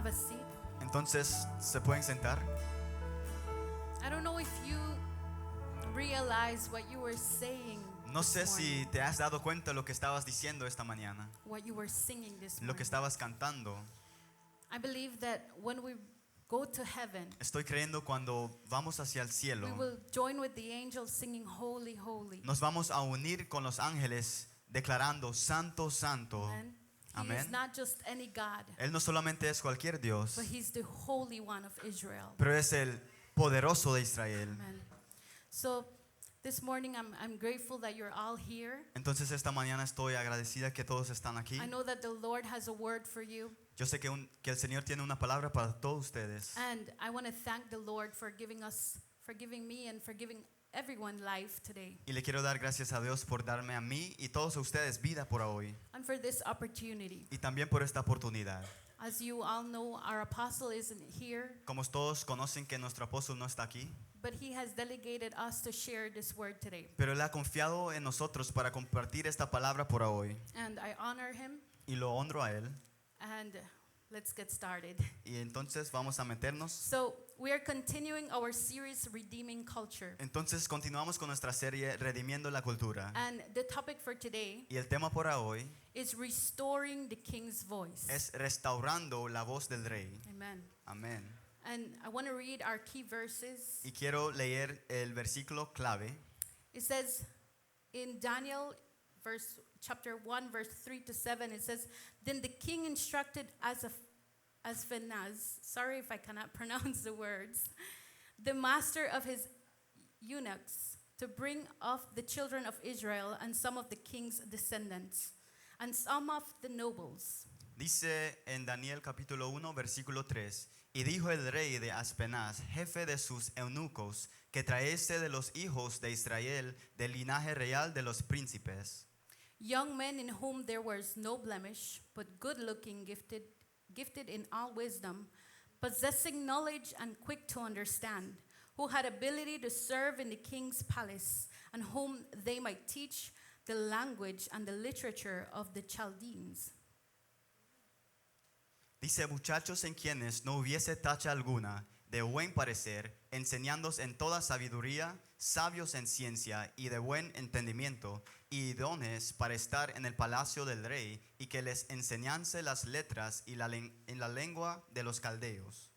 a seat. Entonces, ¿se pueden sentar? I don't know if you realize what you were saying No this sé morning, si te has dado cuenta de lo que estabas diciendo esta mañana, what you were singing this lo que morning. estabas cantando. I believe that when we go to heaven, Estoy creyendo cuando vamos hacia el cielo, we will join with the angels singing holy, holy. nos vamos a unir con los ángeles declarando Santo, Santo. Amen. He Amén. is not just any God, Él no solamente es cualquier Dios, but he's the Holy One of Israel. pero es el poderoso de Israel. Amen. So this morning I'm grateful that you're all here. Entonces esta mañana estoy agradecida que todos están aquí. I know that the Lord has a word for you, Yo sé que el Señor tiene una palabra para todos ustedes. and I want to thank the Lord for giving me and for giving everyone life today, Y le quiero dar gracias a Dios por darme a mí y todos a ustedes vida por hoy. and for this opportunity. Y también por esta oportunidad. As you all know, our apostle isn't here, Como todos conocen que nuestro apóstol no está aquí, but he has delegated us to share this word today. pero Él ha confiado en nosotros para compartir esta palabra por hoy. And I honor him, Y lo honro a Él. and let's get started. Y entonces vamos a meternos. So we are continuing our series, Redeeming Culture. Entonces continuamos con nuestra serie Redimiendo la Cultura. And the topic for today Y el tema por hoy is restoring the king's voice. es restaurando la voz del rey. Amen. Amén. And I want to read our key verses. Y quiero leer el versículo clave. It says in Daniel chapter 1 verse 3 to 7, it says, then the king instructed Aspenaz, sorry if I cannot pronounce the words, the master of his eunuchs, to bring off the children of Israel and some of the king's descendants and some of the nobles. Dice en Daniel capítulo 1 versículo 3, y dijo el rey de Aspenaz, jefe de sus eunucos, que traese de los hijos de Israel del linaje real de los príncipes, Young men in whom there was no blemish, but good-looking, gifted in all wisdom, possessing knowledge and quick to understand, who had ability to serve in the king's palace, and whom they might teach the language and the literature of the Chaldeans. Dice, muchachos en quienes no hubiese tacha alguna, de buen parecer, enseñándos en toda sabiduría, sabios en ciencia y de buen entendimiento, y idóneos para estar en el palacio del rey, y que les enseñase las letras y en la lengua de los caldeos.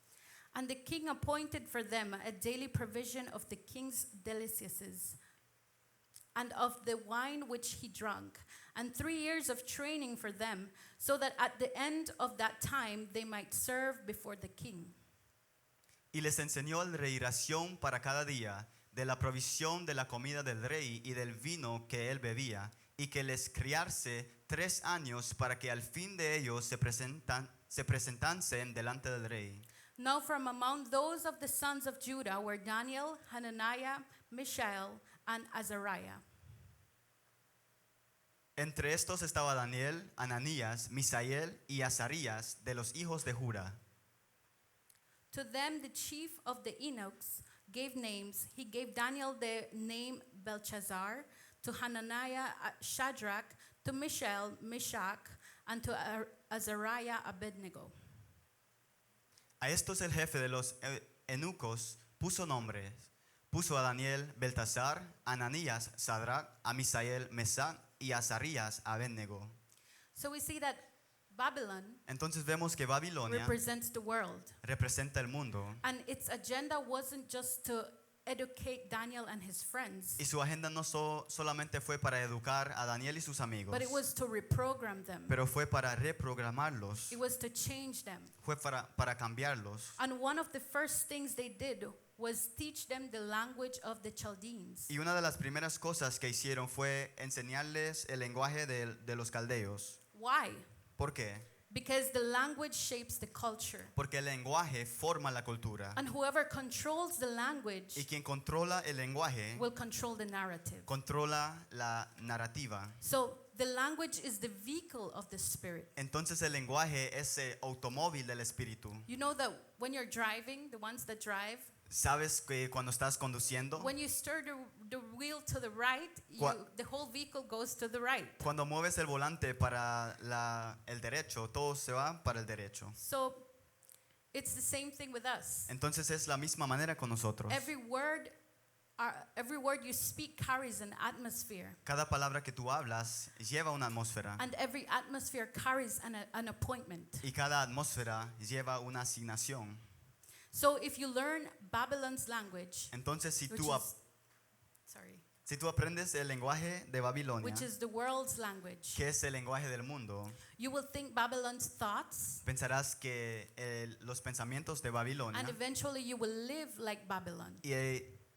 And the king appointed for them a daily provision of the king's delicacies, and of the wine which he drank, and 3 years of training for them, so that at the end of that time they might serve before the king. Y les enseñó el rey ración para cada día, de la provisión de la comida del rey y del vino que él bebía, y que les criarse 3 años para que al fin de ellos se presentasen delante del rey. Now from among those of the sons of Judah were Daniel, Hananiah, Mishael, and Azariah. Entre estos estaba Daniel, Ananías, Misael y Azarías de los hijos de Judá. To them the chief of the eunuchs gave names. He gave Daniel the name Belshazzar, to Hananiah Shadrach, to Mishael Meshach, and to Azariah Abednego. A estos el jefe de los eunucos puso nombres. Puso a Daniel Beltasar, a Ananías Sadrach, a Misael Mesach y a Azarías Abednego. So we see that Babylon Entonces vemos que Babilonia represents the world. representa el mundo. And its agenda wasn't just to educate Daniel and his friends, Y su agenda no solamente fue para educar a Daniel y sus amigos, but it was to reprogram them. pero fue para reprogramarlos, It was to change them. fue para cambiarlos. And one of the first things they did was teach them the language of the Chaldeans. Y una de las primeras cosas que hicieron fue enseñarles el lenguaje de los caldeos. Why? ¿Por qué? Because the language shapes the culture. Porque el lenguaje forma la cultura. And whoever controls the language Y quien controla el lenguaje will control the narrative. controla la narrativa. So the language is the vehicle of the Spirit. Entonces el lenguaje es el automóvil del espíritu. You know that when you're driving, the ones that drive, ¿Sabes que cuando estás conduciendo, when you stir the wheel to the right, the whole vehicle goes to the right. cuando mueves el volante para el derecho, todo se va para el derecho? So It's the same thing with us. Entonces es la misma manera con nosotros. Every word you speak carries an atmosphere, Cada palabra que tú hablas lleva una atmósfera and every atmosphere carries an appointment. y cada atmósfera lleva una asignación. So if you learn Babylon's language, Entonces which si tú aprendes el lenguaje de Babilonia, is the world's language, que es el lenguaje del mundo, you will think Babylon's thoughts, pensarás que los pensamientos de Babilonia and eventually you will live like Babylon.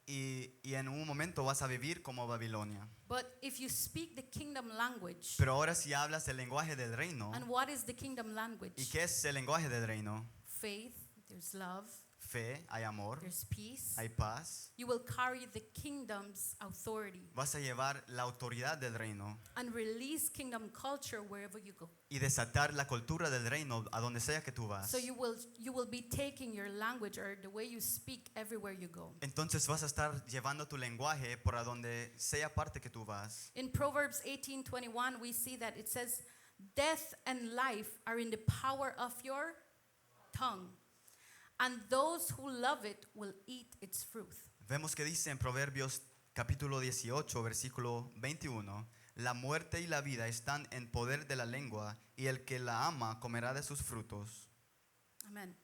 y en un momento vas a vivir como Babilonia. But if you speak the kingdom language, Pero ahora si hablas el lenguaje del reino, and what is the kingdom language? ¿y qué es el lenguaje del reino? Faith, there's love, Fe, hay amor, there's peace. hay paz. You will carry the kingdom's authority Vas a llevar la autoridad del reino and release kingdom culture wherever you go. y desatar la cultura del reino a donde sea que tú vas. So you will be taking your language or the way you speak everywhere you go. Entonces vas a estar llevando tu lenguaje por a donde sea parte que tú vas. In Proverbs 18:21 we see that it says death and life are in the power of your tongue, and those who love it will eat its fruit. Vemos que dice en Proverbios capítulo 18, versículo 21, la muerte y la vida están en poder de la lengua y el que la ama comerá de sus frutos. Amen.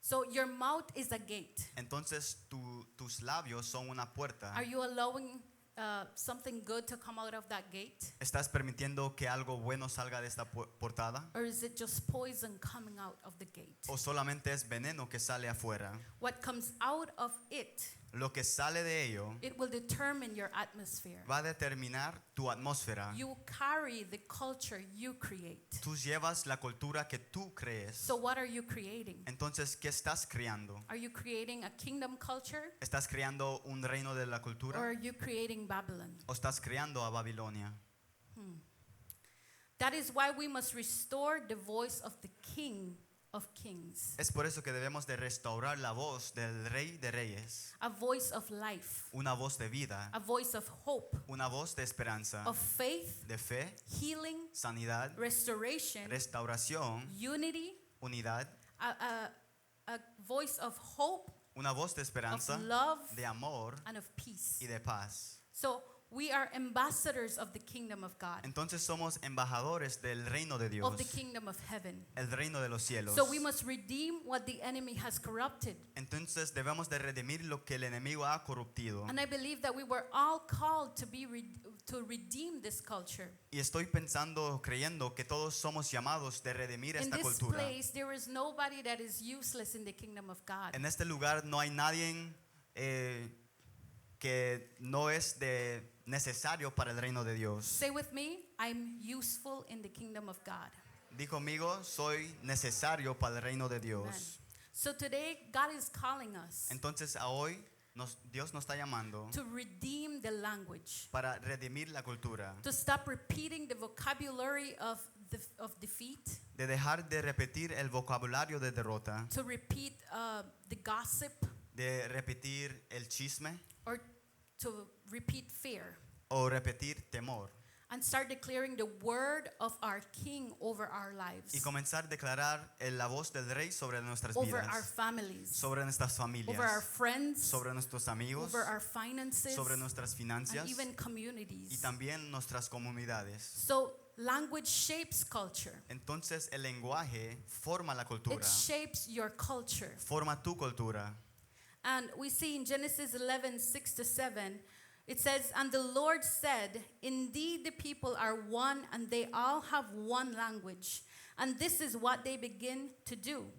So your mouth is a gate. Entonces tus labios son una puerta. Are you allowing something good to come out of that gate? ¿Estás permitiendo que algo bueno salga de esta portada? Or is it just poison coming out of the gate? ¿O solamente es veneno que sale afuera? What comes out of it, Lo que sale de ello it will determine your atmosphere. va a determinar tu atmósfera. You carry the culture you create. Tú llevas la cultura que tú crees. So what are you creating? Entonces, ¿qué estás creando? Are you creating a kingdom culture, ¿Estás creando un reino de la or cultura? are you creating Babylon? ¿O estás creando a Babilonia? That is why we must restore the voice of the King of Kings, Es por eso que debemos de restaurar la voz del Rey de Reyes. a voice of life, Una voz de vida, a voice of hope, una voz de esperanza, of faith, de fe, healing, sanidad, restoration, restauración, unity, unidad, a voice of hope, una voz de of esperanza, love, de amor and of peace. y de paz. So we are ambassadors of the kingdom of God, Entonces somos embajadores del reino de Dios, of the kingdom of heaven. el reino de los cielos. So we must redeem what the enemy has corrupted. Entonces debemos de redimir lo que el enemigo ha corruptido. And I believe that we were all called to redeem this culture. Y estoy pensando, creyendo que todos somos llamados de redimir In esta this cultura. place, there is nobody that is useless in the kingdom of God. En este lugar no hay nadie que no es necesario para el reino de Dios. Say with me, I'm useful in the kingdom of God. Di conmigo, soy necesario para el reino de Dios. Amen. So today, God is calling us Entonces a hoy Dios nos está llamando to redeem the language, para redimir la cultura, to stop repeating the vocabulary of defeat, de dejar de repetir el vocabulario de derrota, to repeat the gossip, de repetir el chisme or to repeat fear, o repetir temor, and start declaring the word of our King over our lives, y comenzar a declarar la voz del Rey sobre nuestras over our vidas, families, sobre nuestras familias, over our friends, sobre nuestros amigos, over our finances, sobre nuestras and finanzas even y communities. también nuestras comunidades. So language shapes culture. Entonces el lenguaje forma la cultura, It shapes your culture. forma tu cultura. And we see in Genesis 11:6-7, it says, "And the Lord said, Indeed the people are one, and they all have one language. And this is what they begin to do.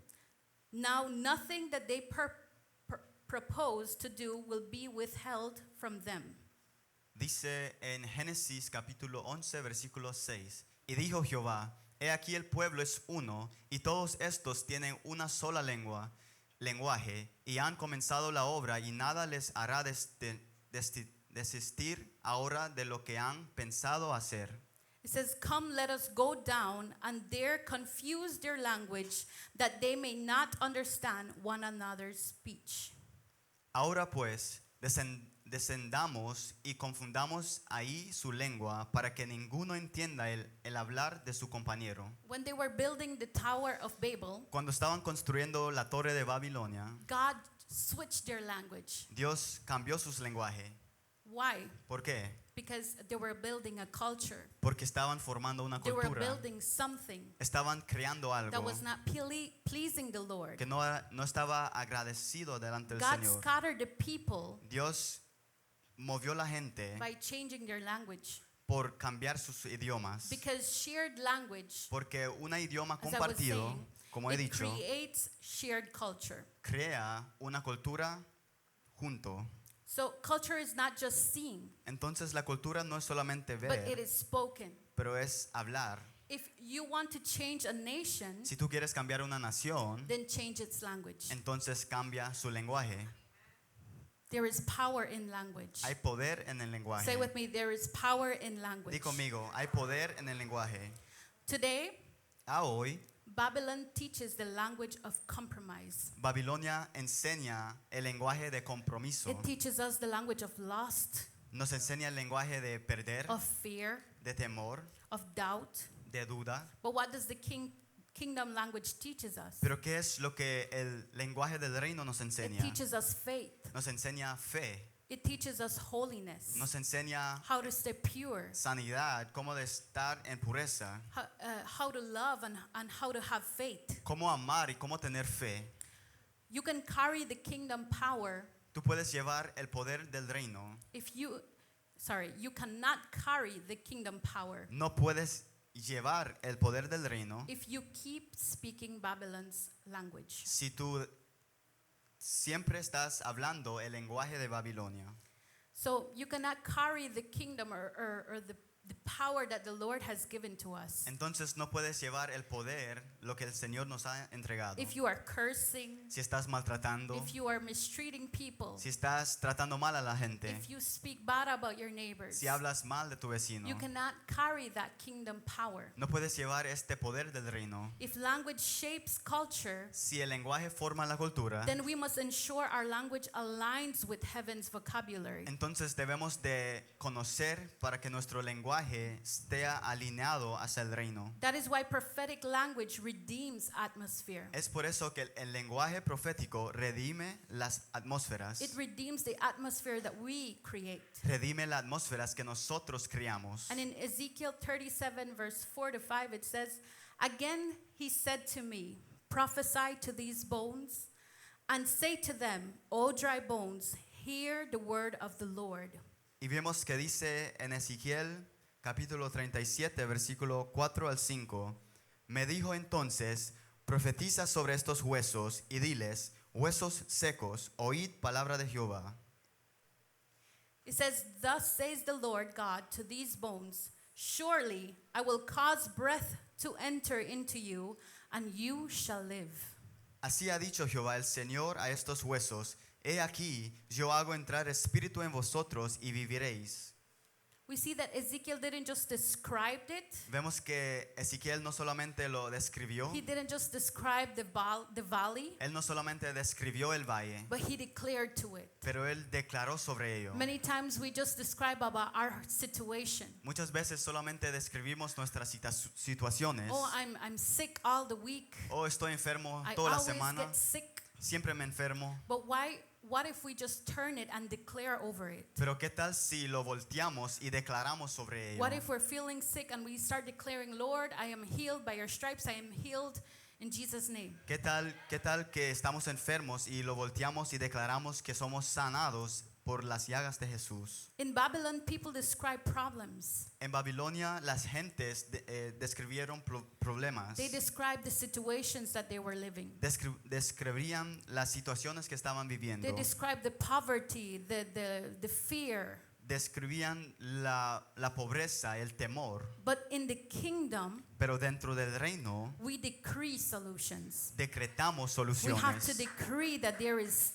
Now nothing that they propose to do will be withheld from them." Dice en Génesis capítulo 11 versículo 6, y dijo Jehová, he aquí el pueblo es uno, y todos estos tienen una sola lenguaje, y han comenzado la obra, y nada les hará desistir ahora de lo que han pensado hacer. It says, "Come, let us go down and there confuse their language, that they may not understand one another's speech." Ahora pues, descendamos y confundamos ahí su lengua para que ninguno entienda el hablar de su compañero. When they were building the Tower of Babel, Cuando estaban construyendo la torre de Babilonia, God switched their language. Dios cambió sus lenguajes. Why? ¿Por qué? Because they were building a culture. Porque estaban formando una They were cultura. building something Estaban creando that algo was not pleasing the Lord. que no estaba agradecido delante del God Señor. scattered the people Dios movió la gente by changing their language. por cambiar sus idiomas. Because shared language, Porque un idioma as I was compartido, saying, como he it dicho, creates shared culture. crea una cultura junto. So culture is not just seen, Entonces la cultura no es solamente but it ver, is spoken. pero es hablar. If you want to change a nation, Si tú quieres cambiar una nación, then change its language. entonces cambia su lenguaje. There is power in language. Hay poder en el Say lenguaje. with me, there is power in language. Di conmigo, hay poder en el lenguaje. Today, Hoy, Babylon teaches the language of compromise. Babilonia enseña el lenguaje de compromiso. It teaches us the language of lust, Nos enseña el lenguaje de perder, of fear, de temor, of doubt. de duda. But what does the kingdom language teaches us? Pero ¿qué es lo que el lenguaje del reino nos It enseña? teaches us faith. Nos enseña fe, It teaches us holiness, nos enseña how to stay pure, sanidad, cómo de estar en pureza, how to love and how to have faith. cómo amar y cómo tener fe. You can carry the kingdom power Tú puedes llevar el poder del reino. you cannot carry the kingdom power No puedes llevar el poder del reino if you keep speaking Babylon's language. si tú siempre estás hablando el lenguaje de Babilonia. So you cannot carry the kingdom or the power that the Lord has given to us. Entonces no puedes llevar el poder, lo que el Señor nos ha entregado. If you are cursing, Si estás maltratando, if you are mistreating people, si estás tratando mal a la gente, if you speak bad about your neighbors, si hablas mal de tu vecino, you cannot carry that kingdom power. no puedes llevar este poder del reino. If language shapes culture, Si el lenguaje forma la cultura, then we must ensure our language aligns with heaven's vocabulary. entonces debemos de conocer para que nuestro lenguaje esté alineado hacia el reino. That is why prophetic language redeems atmosphere. Es por eso que el lenguaje profético redime las atmósferas, It redeems the atmosphere that we create. redime las atmósferas que nosotros creamos. And in Ezekiel 37 verse 4 to 5 it says, "Again he said to me, prophesy to these bones and say to them, O dry bones, hear the word of the Lord." Y vemos que dice en Ezequiel capítulo 37 versículo 4 al 5, me dijo entonces, profetiza sobre estos huesos y diles, huesos secos, oíd palabra de Jehová. It says, "Thus says the Lord God to these bones, surely I will cause breath to enter into you, and you shall live." Así ha dicho Jehová el Señor a estos huesos, he aquí, yo hago entrar espíritu en vosotros y viviréis. We see that Ezekiel didn't just describe it. Vemos que Ezequiel no solamente lo describió, He didn't just describe the valley, él no solamente describió el valle, but he declared to it. pero él declaró sobre ello. Many times we just describe about our situation. Muchas veces solamente describimos nuestras situaciones. Oh, I'm sick all the week. Oh, estoy enfermo I toda la always semana, get sick. siempre me enfermo. But what if we just turn it and declare over it? Pero qué tal si lo volteamos y declaramos sobre ello? What if we're feeling sick and we start declaring, "Lord, I am healed by your stripes. I am healed in Jesus' name." Qué tal que estamos enfermos y lo volteamos y declaramos que somos sanados por las llagas de Jesús? In Babylon, people describe problems. En Babilonia las gentes describieron problemas. They describe the situations that they were living. Describían las situaciones que estaban viviendo. They describe the poverty, the fear. Describían la pobreza, el temor. But in the kingdom, Pero dentro del reino we decree solutions. decretamos We have to soluciones. decree that there is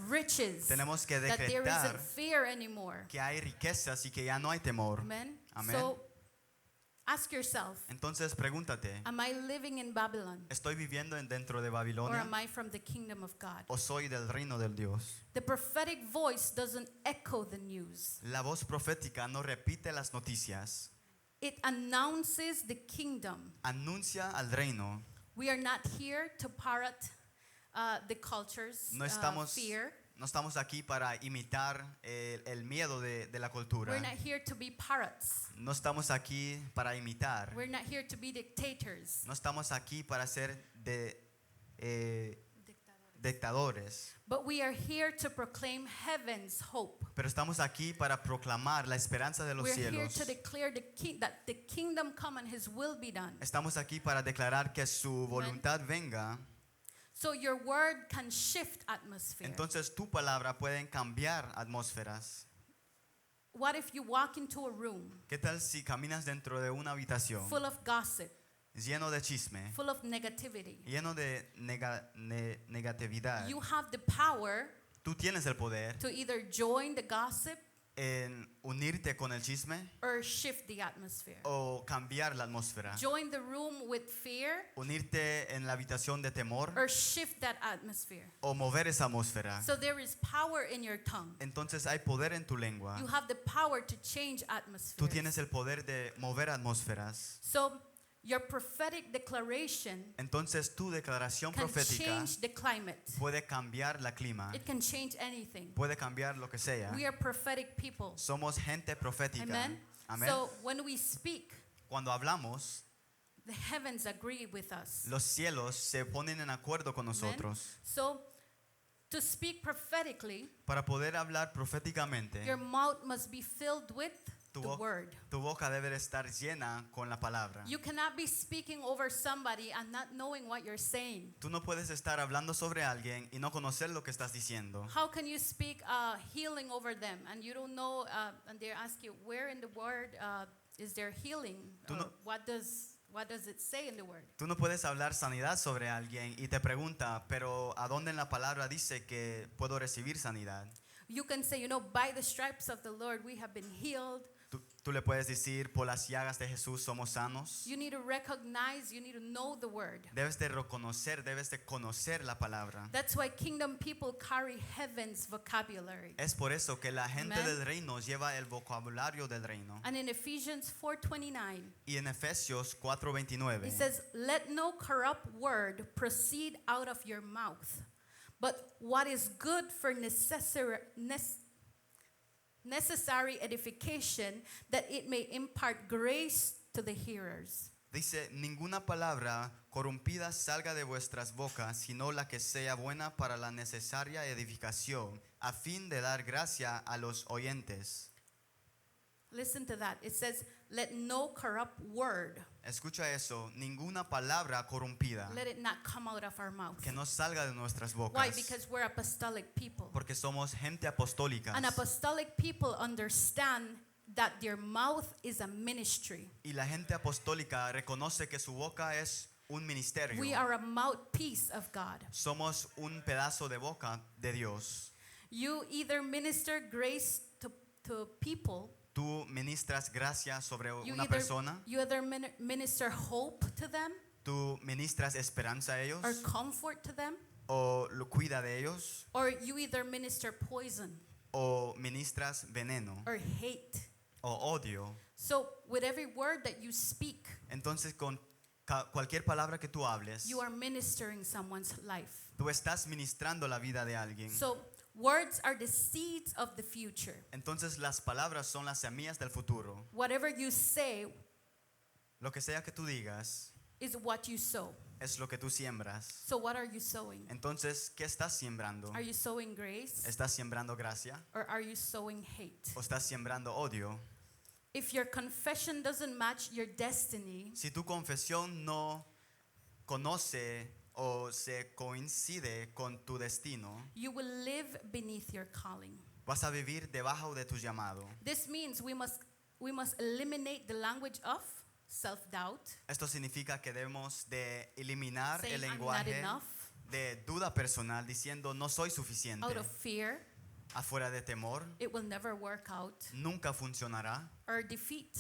riches, Tenemos que that there isn't decretar fear anymore. que hay riquezas y que ya no hay temor. Amen. Amen. So Ask yourself, Entonces pregúntate, am I living in Babylon? ¿estoy viviendo dentro de Or Babilonia am I from the kingdom of God? o soy del reino del Dios? The prophetic voice doesn't echo the news. La voz profética no repite las noticias, It announces the kingdom. anuncia al reino. We are not here to parrot the culture's No estamos, fear. no estamos aquí para imitar el miedo de la cultura. We're not here to be parrots. No estamos aquí para imitar. We're not here to be dictators. No estamos aquí para ser dictadores. But we are here to proclaim heaven's hope. Pero estamos aquí para proclamar la esperanza de los We're here cielos. to declare that the kingdom come and his will be done. Estamos aquí para declarar que su voluntad venga. So your word can shift atmosphere. Entonces tu palabra puede cambiar atmósferas. What if you walk into a room ¿Qué tal si caminas dentro de una habitación full of gossip, lleno de chisme, full of negativity? lleno de negatividad? You have the power Tú tienes el poder to either join the gossip en unirte con el chisme or shift the atmosphere. o cambiar la atmósfera. Join the room with fear Unirte en la habitación de temor or shift that atmosphere. o mover esa atmósfera. So there is power in your tongue. Entonces hay poder en tu lengua. You have the power to change Tú atmospheres. tienes el poder de mover atmósferas. So your prophetic declaration Entonces tu declaración can profética change the climate. puede cambiar la clima, It can change anything. puede cambiar lo que sea. We are prophetic people. Somos gente profética. Amen. Amén. So when we speak, Cuando hablamos, the heavens agree with us. los cielos se ponen en acuerdo con Amen. nosotros. So to speak prophetically, Para poder hablar proféticamente, your mouth must be filled with Tu the bo- word. tu boca debe de estar llena con la palabra. You cannot be speaking over somebody and not knowing what you're saying. Tú no puedes estar hablando sobre alguien y no conocer lo que estás diciendo. How can you speak healing over them and you don't know, and they ask you, where in the word is there healing? Tú Or no- what does it say in the word? Tú no puedes hablar sanidad sobre alguien y te pregunta, pero ¿a dónde en la palabra dice que puedo recibir sanidad? You can say, by the stripes of the Lord we have been healed. Tú le puedes decir, por las llagas de Jesús somos sanos. You need to recognize, you need to know the word. Debes de reconocer, debes de conocer la palabra. That's why kingdom people carry heaven's vocabulary. Es por eso que la gente Amen. del reino lleva el vocabulario del reino. And in Ephesians 4:29, Y en Efesios 4:29 it says, let no corrupt word proceed out of your mouth, but what is good for necessary edification, that it may impart grace to the hearers. dice, ninguna palabra corrompida salga de vuestras bocas, sino la que sea buena para la necesaria edificación, a fin de dar gracia a los oyentes. Listen to that. It says, let no corrupt word, Escucha eso, ninguna palabra corrompida let it not come out of our mouth. que no salga de nuestras Why? bocas, Because we're apostolic people. porque somos gente apostólica. And apostolic people understand that their mouth is a ministry. Y la gente apostólica reconoce que su boca es un ministerio. We are a mouthpiece of God. Somos un pedazo de boca de Dios. You either minister grace to people, Tú ministras gracia sobre you una persona, either minister hope to them tú ministras esperanza a ellos or comfort to them, o lo cuida de ellos or you either minister poison o ministras veneno or hate. o odio. So with every word that you speak, Entonces con cualquier palabra que tú hables, you are ministering someone's life. tú estás ministrando la vida de alguien. So words are the seeds of the future. Entonces las palabras son las semillas del futuro. Whatever you say Lo que sea que tú digas is what you sow. es lo que tú siembras. So what are you sowing? Entonces, ¿qué estás sembrando? Are you sowing grace ¿Estás sembrando gracia or are you sowing hate? o estás sembrando odio? If your confession doesn't match your destiny, Si tu confesión no conoce o se coincide con tu destino, you will live beneath your calling. vas a vivir debajo de tu llamado. This means we must eliminate the language of self-doubt, Esto significa que debemos de eliminar saying el I'm not lenguaje enough, de duda personal diciendo no soy suficiente. out of fear, Afuera de temor, it will never work out, nunca funcionará. or defeat.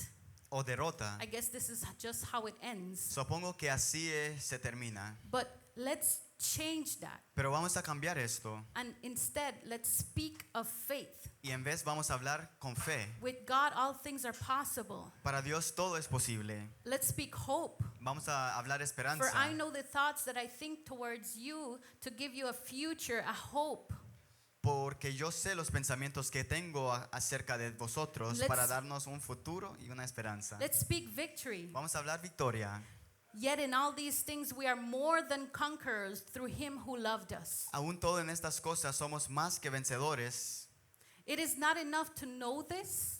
o derrota. I guess this is just how it ends. Supongo que así se termina. But let's change that. Pero vamos a cambiar esto. And instead, let's speak of faith. Y en vez vamos a hablar con fe. With God, all things are possible. Para Dios todo es posible. Let's speak hope. Vamos a hablar esperanza. For I know the thoughts that I think towards you to give you a future, a hope. Porque yo sé los pensamientos que tengo acerca de vosotros Let's- para darnos un futuro y una esperanza. Let's speak victory. Vamos a hablar victoria. Yet in all these things we are more than conquerors through him who loved us. Aún todo en estas cosas somos más que vencedores. It is not enough to know this,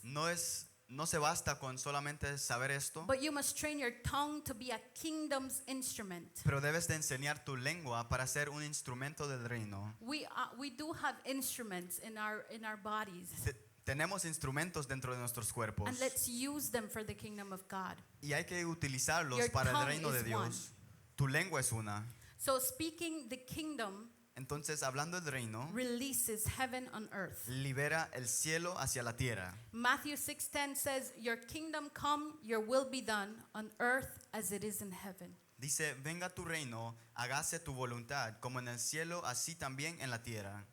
No se basta con solamente saber esto, but you must train your tongue to be a kingdom's instrument. pero debes de enseñar tu lengua para ser un instrumento del reino. We do have instruments in our bodies, Tenemos instrumentos dentro de nuestros cuerpos and let's use them for the kingdom of God. y hay que utilizarlos Your para el tongue reino de is Dios. Tu lengua es una. So speaking the kingdom Entonces, hablando del reino, releases heaven on earth. libera el cielo hacia la tierra. Matthew 6:10 says, "Your kingdom come, your will be done on earth as it is in heaven." Dice, venga tu reino, hágase tu voluntad, como en el cielo, así también en la tierra.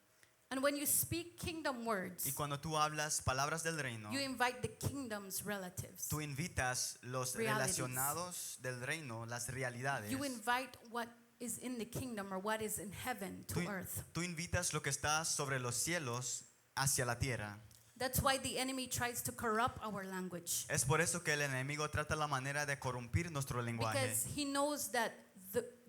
And when you speak kingdom Y words, cuando tú hablas palabras del reino, you invite the kingdom's relatives. tú invitas los Realities. relacionados del reino, las realidades. You invite what is in the kingdom or what is in heaven to Tú, earth. tú invitas lo que está sobre los cielos hacia la tierra. That's why the enemy tries to corrupt our language. Es por eso que el enemigo trata la manera de corrompir nuestro lenguaje. Because he knows that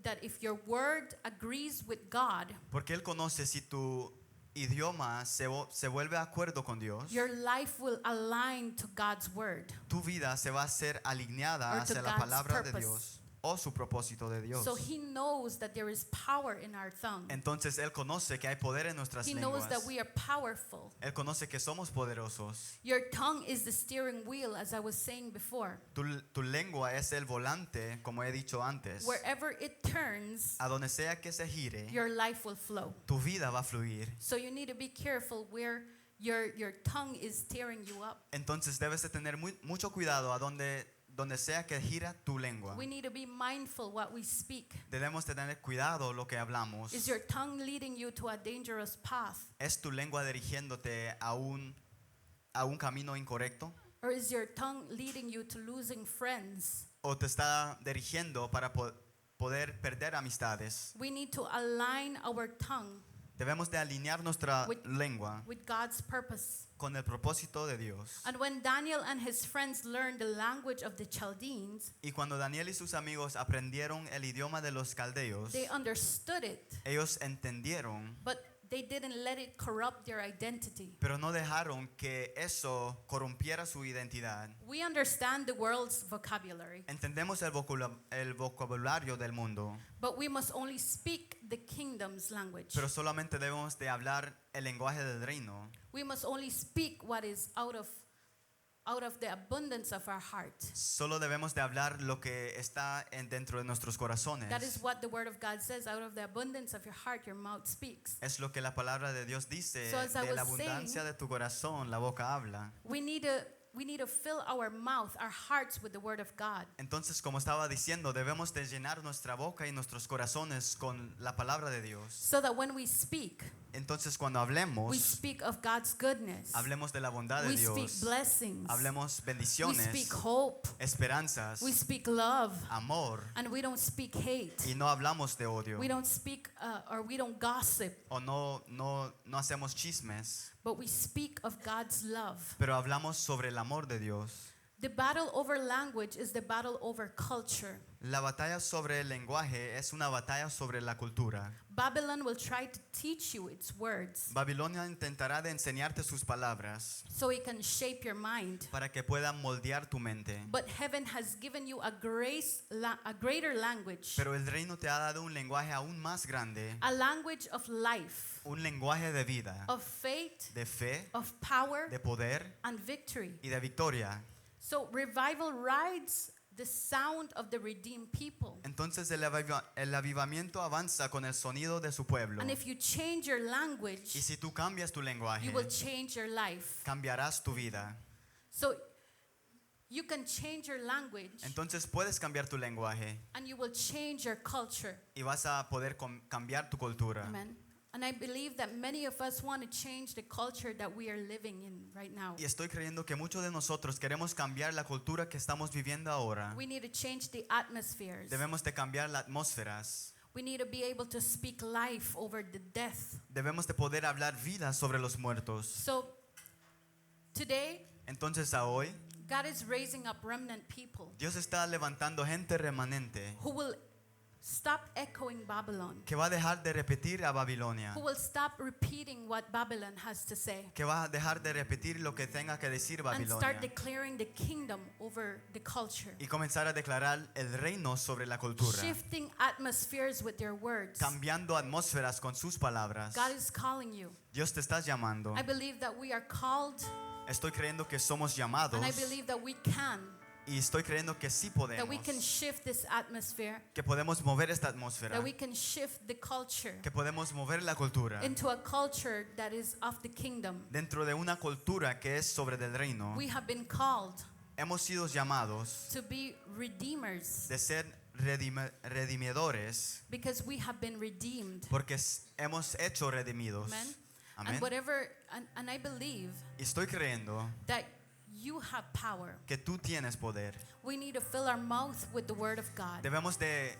that if your word agrees with God, Porque él conoce si tu idioma se vuelve de acuerdo con Dios, your life will align to God's word. tu vida se va a ser alineada Or to hacia la God's palabra de purpose. Dios o su propósito de Dios. So he knows that there is power in our tongue. Entonces él conoce que hay poder en nuestras He knows lenguas. that we are powerful. Él conoce que somos poderosos. Your tongue is the steering wheel, as I was saying before. Tu lengua es el volante, como he dicho antes. Wherever it turns, A donde sea que se gire, your life will flow. tu vida va a fluir. So you need to be careful where your tongue is steering you up. Entonces debes de tener mucho cuidado a donde sea que gira tu lengua. We need to be mindful what we speak. Debemos de tener cuidado lo que hablamos. Is your tongue leading you to a dangerous path? ¿Es tu lengua dirigiéndote a un camino incorrecto? Or is your tongue leading you to losing friends? ¿O te está dirigiendo para poder perder amistades? We need to align our tongue Debemos de alinear nuestra With- lengua with God's purpose. con el propósito de Dios. And when Daniel and his friends learned the language of the Chaldeans, Y cuando Daniel y sus amigos aprendieron el idioma de los caldeos, they understood it, ellos entendieron, but they didn't let it corrupt their identity. pero no dejaron que eso corrompiera su identidad. We understand the world's vocabulary, Entendemos el vocabulario del mundo, but we must only speak the kingdom's language. pero solamente debemos de hablar el lenguaje del reino. We must only speak what is out of the abundance of our heart. Solo debemos de hablar lo que está dentro de nuestros corazones. That is what the word of God says. Out of the abundance of your heart, your mouth speaks. Es lo que la palabra de Dios dice. So as I De la was abundancia saying, de tu corazón, la boca habla. We need to fill our mouth, our hearts with the word of God. Entonces, como estaba diciendo, debemos de llenar nuestra boca y nuestros corazones con la palabra de Dios. So that when we speak, Entonces, cuando hablemos, we speak of God's goodness. hablemos de la bondad de We speak Dios. blessings. Hablemos We bendiciones, speak hope. esperanzas, We speak love. amor. And we don't speak hate. Y no hablamos de odio. We don't speak or we don't gossip, O no hacemos chismes. but we speak of God's love. Pero hablamos sobre el amor de Dios. The battle over language is the battle over culture. La batalla sobre el lenguaje es una batalla sobre la cultura. Babylon will try to teach you its words Babilonia intentará de enseñarte sus palabras so it can shape your mind. para que pueda moldear tu mente. But heaven has given you a greater language, Pero el reino te ha dado un lenguaje aún más grande, a language of life, un lenguaje de vida, of faith, de fe, of power, de poder and victory. y de victoria. So revival rides the sound of the redeemed people. Entonces el avivamiento avanza con el sonido de su pueblo. And if you change your Y language, si tú cambias tu lenguaje, you will change your life. cambiarás tu vida. So you can change your language entonces puedes cambiar tu lenguaje and you will change your culture. y vas a poder cambiar tu cultura. Amen. And I believe that many of us want to change the culture that we are living in right now. Y estoy creyendo que muchos de nosotros queremos cambiar la cultura que estamos viviendo ahora. We need to change the atmospheres. Debemos de cambiar las atmósferas. We need to be able to speak life over the death. Debemos de poder hablar vida sobre los muertos. So today, Entonces a hoy, God is raising up remnant people Dios está levantando gente remanente who will stop echoing Babylon, que va a dejar de repetir a Babilonia, who will stop repeating what Babylon has to say, que va a dejar de repetir lo que tenga que decir and start Babilonia declaring the kingdom over the culture, y comenzar a declarar el reino sobre la cultura, shifting atmospheres with their words. cambiando atmósferas con sus palabras. God is calling you. Dios te está llamando. I believe that we are called, Estoy creyendo que somos llamados and I believe that we can, y estoy creyendo que sí that we can podemos, shift this atmosphere, que podemos mover esta atmósfera, that we can shift the culture que podemos mover la cultura into a culture that is of the kingdom. dentro de una cultura que es sobre del reino. We have been called Hemos sido llamados to be redeemers de ser redimidores because we have been redeemed. porque hemos hecho redimidos. Amen. Amén. And whatever, and I believe Y estoy creyendo that you have power. que tú tienes poder. We need to fill our mouth with the word of God. Debemos de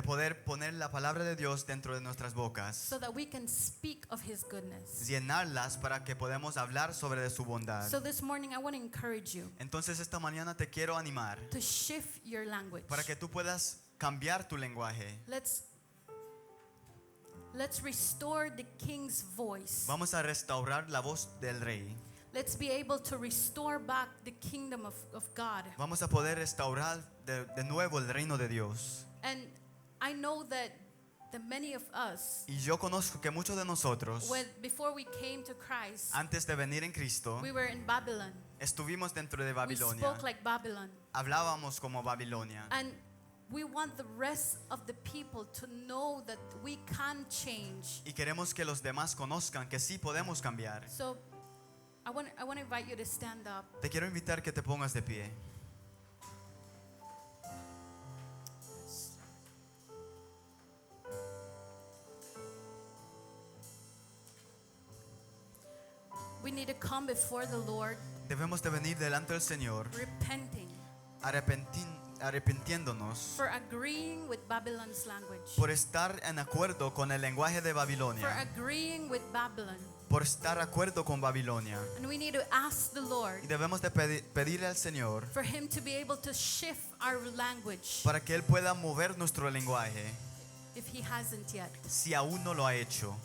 poder poner la palabra de Dios dentro de nuestras bocas, So that we can speak of his goodness. llenarlas para que podamos hablar sobre de su bondad. So this morning I want to encourage you Entonces esta mañana te quiero animar to shift your language. para que tú puedas cambiar tu lenguaje. Let's restore the king's voice. Vamos a restaurar la voz del rey. Let's be able to restore back the kingdom of God. Vamos a poder restaurar de nuevo el reino de Dios. And I know that many of us, Y yo conozco que muchos de nosotros, before we came to Christ, antes de venir en Cristo, we were in Babylon. estuvimos dentro de We Babilonia. spoke like Babylon. Hablábamos como Babilonia. And we want the rest of the people to know that we can change. Y queremos que los demás conozcan que sí podemos cambiar. So I want to invite you to stand up. Te quiero invitar que te pongas de pie. We need to come before the Lord Debemos de venir delante del Señor repenting arrepintiéndonos for agreeing with Babylon's language, por estar en acuerdo con el lenguaje de for Babilonia, agreeing with Babylon. por estar de acuerdo con Babilonia. And we need to ask the Lord Y debemos de pedirle al Señor for him to be able to shift our language para que Él pueda mover nuestro lenguaje if he hasn't yet. si aún no lo ha hecho.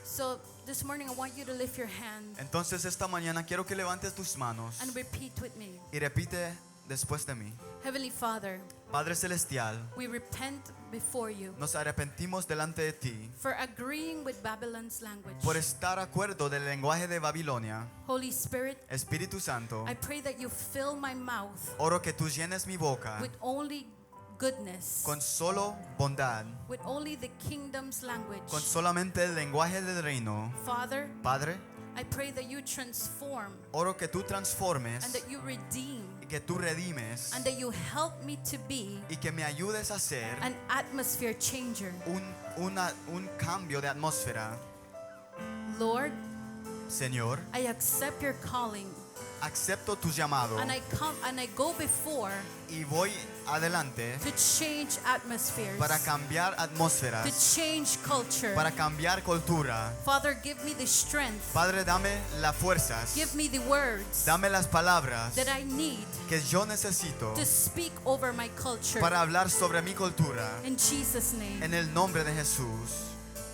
So this morning I want you to lift your hand Entonces esta mañana quiero que levantes tus manos and repeat with me. y repite después de mí. Heavenly Father, Padre Celestial, we repent before you nos arrepentimos delante de ti for agreeing with Babylon's language. por estar de acuerdo del lenguaje de Babilonia. Holy Spirit, Espíritu Santo, I pray that you fill my mouth oro que tú llenes mi boca with only goodness, con solo bondad, with only the kingdom's language. con solamente el lenguaje del reino. Father, Padre, I pray that you transform oro que tú transformes and that you redeem y que tú redimes and that you help me to be y que me ayudes a ser an atmosphere changer. un cambio de atmósfera. Lord, Señor, I accept your calling acepto tu llamado and I come and I go before y voy adelante to change atmospheres, para cambiar to atmósferas, change culture. para cambiar cultura. Father, give me the strength, Padre, dame las fuerzas, give me the words dame las palabras that I need que yo necesito to speak over my culture. para hablar sobre mi cultura. In Jesus' name. En el nombre de Jesús.